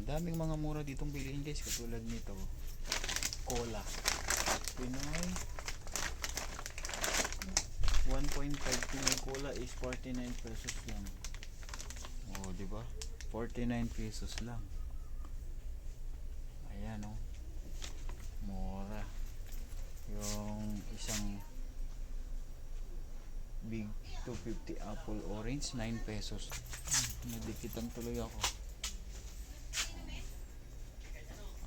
Ang daming mga mura ditong bilihin guys, katulad nito. Cola. Pinoy 1.5 Pinoy Cola is 49 pesos lang. Oh, di ba? 49 pesos lang. Ayan oh. Mura. Yung isang big 250 apple orange 9 pesos. Nadikitan tuloy ako.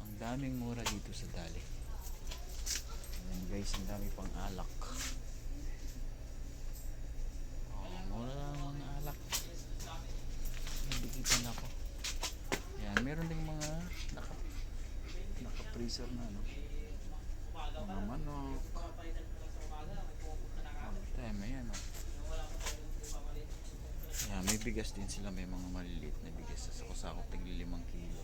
Ang daming mura dito sa Dali. Ayan guys, ang dami pang alak. Oh, mura lang mga alak. Nadikitan ako. Ayan, meron ding mga naka-freezer na no. Mga manok. Time, ayan o. Ayan, may bigas din sila, may mga maliliit na bigas. Sa sakop tigli 5 kilo.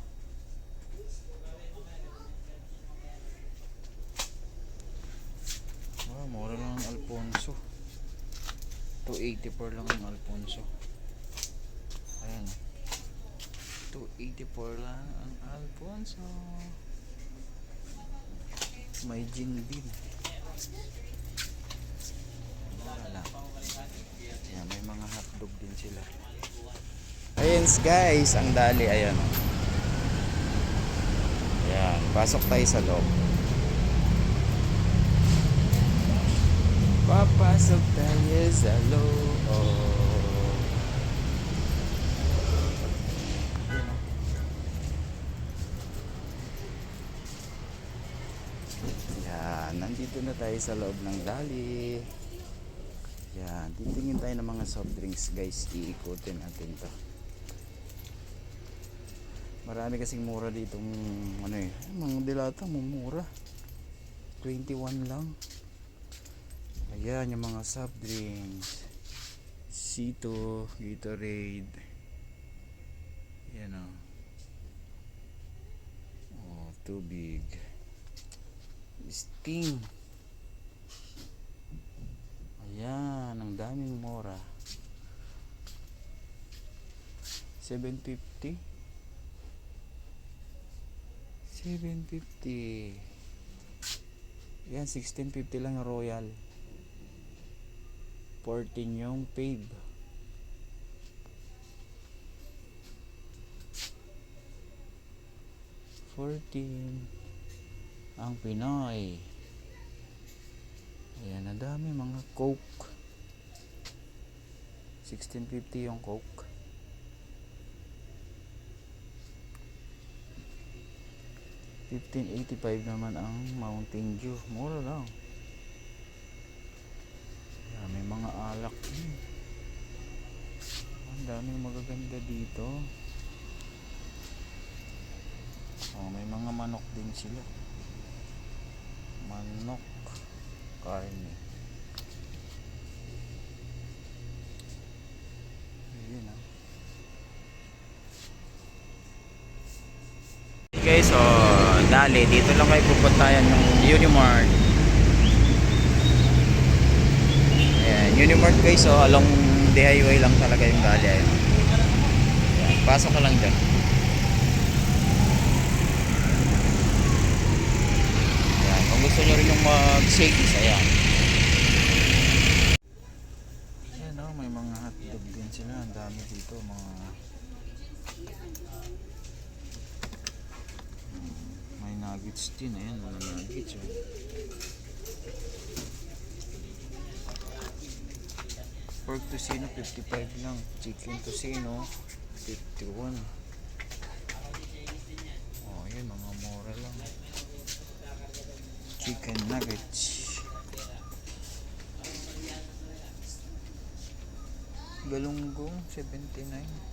Oh, mura lang ang Alfonso. 284 lang ang Alfonso. Ayan. 284 lang ang Alfonso. May gin din. Wala. Ayan, may mga hotdog din sila. Ayan guys, ang Dali. Ayan. Ayan, pasok tayo sa loob. Papasok tayo sa loob. Yan, nandito na tayo sa loob ng Dali. Yan, titingin tayo ng mga soft drinks guys. Iikutin natin to. Marami kasing mura dito ano eh, mga dilata mumura. 21 lang. Ayan yung mga soft drinks. Cito, Gatorade. Yan o. Oh, tubig. Sting. Ayan, ang daming mura. 750. 750. Yan, 1650 lang yung Royal. 14 yung Pave. 14 ang Pinoy. Ayan, ang dami mga Coke. 1650 yung Coke. 1585 naman ang Mountain Dew. Mura lang. Ayan, may mga alak din. Ang daming magaganda dito. Oh, may mga manok din sila. Manok, karne. Ayan ah. Okay, so Dali, dito lang kayo pupuntayan ng Unimart. Ayan, Unimart guys, so along the highway lang talaga yung Dali. Ayan. Pasok ka lang dyan. Ayan, kung gusto nyo rin yung mag-shakies, ayan. Ayan o, may mga hotdog din sila. Ang dami dito, mga nuggets din. Ayan, mga nuggets oh. Pork Tocino 55 lang. Chicken Tocino 51. Oh, ayan, mga mura lang. Chicken nuggets. Galunggong 79.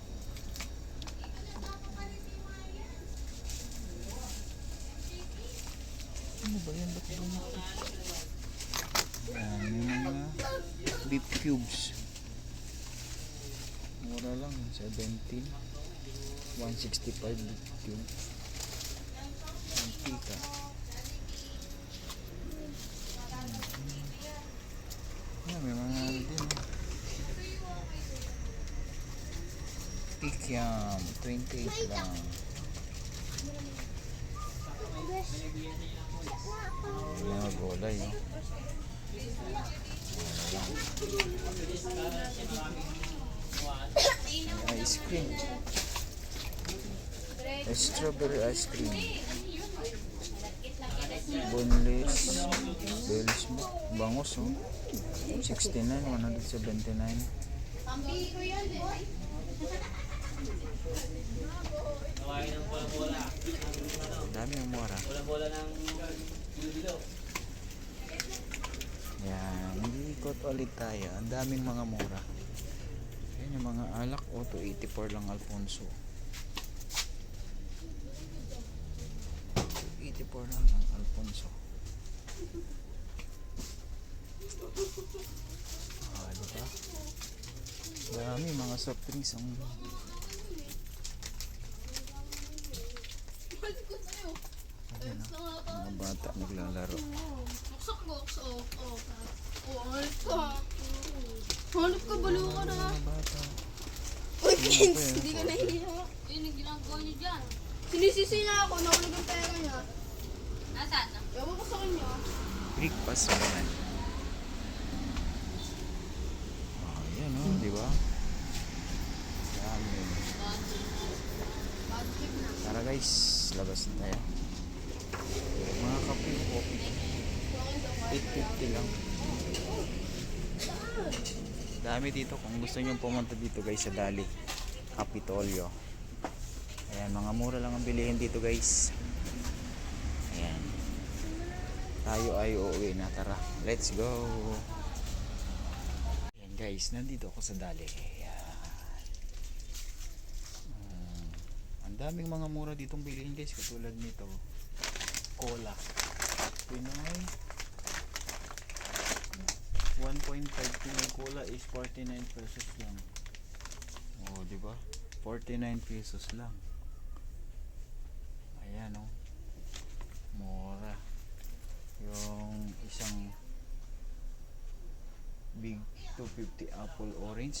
Ano ba yan? Ba't bumati? Ayan, may mga beef cubes. Mura lang, 17. 165 beef cubes. Antika. Ayan, may mga ano din. Pikiam, 28 lang. Mga gulay, oh. May ice cream. Strawberry ice cream. Boneless. Bells mo. Bangos, oh. 69, 179. Dami yung mura. Yan, ikot ulit tayo. Ang daming mga mura. Yan yung mga alak. 284 lang Alfonso. 284 lang ang Alfonso. Diba? Dami mga soft drinks ang ayan, mga bata naglalaro. Buksak ko. Hanip ka. Hanip ka, balo ka na. Mga bata. Uy, Vince, hindi ka nahihiya. Yun ang ginagawa niyo dyan. Sinisisi na ako, nahulog ang pera niya. Nasaan na? Ewan ko sa kanya. Greek pass naman. Ayan, oh, di ba? Dami. Tara guys, labas na tayo. Mga kape, coffee. 850 lang. Dami dito kung gusto nyo pumunta dito guys sa Dali Capitolio. Ayan, mga mura lang ang bilihin dito guys. Ayan. Tayo ay uuwi na. Tara, let's go. Ayan guys, nandito ako sa Dali. Ang daming mga mura ditong bilihin guys, katulad nito. Cola. Pinoy 1.5 Pinoy Cola is 49 pesos lang. Oh, di ba? 49 pesos lang. Ayan, oh. Mura. Yung isang big 250 apple orange